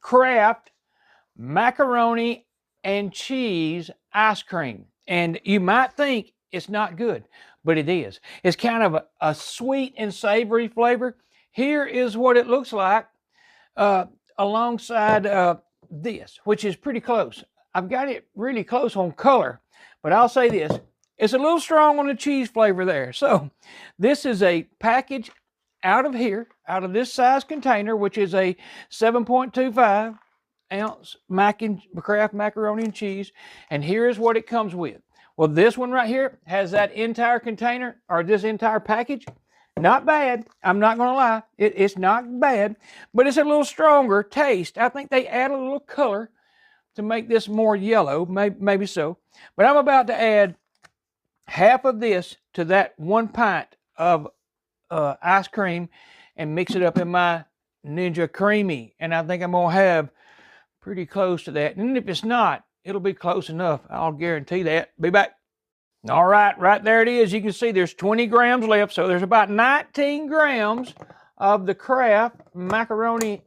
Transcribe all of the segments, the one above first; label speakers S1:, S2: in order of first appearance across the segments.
S1: Kraft Macaroni and Cheese ice cream. And you might think it's not good, but it is. It's kind of a sweet and savory flavor. Here is what it looks like uh, alongside this, which is pretty close. I've got it really close on color, but I'll say this. It's a little strong on the cheese flavor there. So this is a package out of here, out of this size container, which is a 7.25 ounce Kraft macaroni and cheese. And here is what it comes with. Well, this one right here has that entire container, or this entire package. Not bad. I'm not going to lie. It's not bad, but it's a little stronger taste. I think they add a little color to make this more yellow, maybe so. But I'm about to add half of this to that 1 pint of ice cream and mix it up in my Ninja Creami. And I think I'm going to have pretty close to that. And if it's not, it'll be close enough. I'll guarantee that. Be back. All right, right there it is. You can see there's 20 grams left. So there's about 19 grams of the Kraft macaroni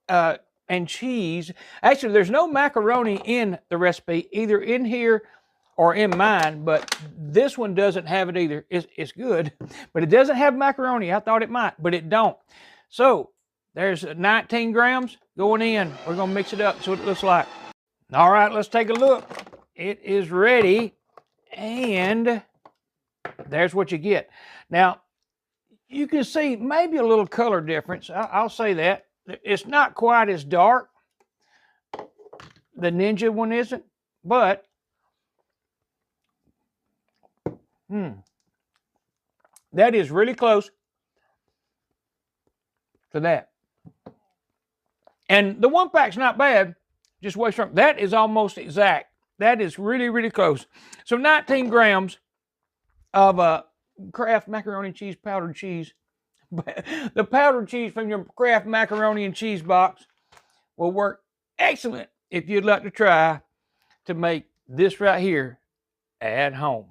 S1: and cheese. Actually, there's no macaroni in the recipe, either in here or in mine, but this one doesn't have it either. It's good, but it doesn't have macaroni. I thought it might, but it don't. So there's 19 grams going in. We're going to mix it up, see what it looks like. All right, let's take a look. It is ready. And there's what you get. Now, you can see maybe a little color difference. I'll say that. It's not quite as dark. The Ninja one isn't, but that is really close to that. And the 1 pack's not bad. Just wait from that is almost exact. That is really, really close. So 19 grams of Kraft macaroni and cheese, powdered cheese. The powdered cheese from your Kraft macaroni and cheese box will work excellent if you'd like to try to make this right here at home.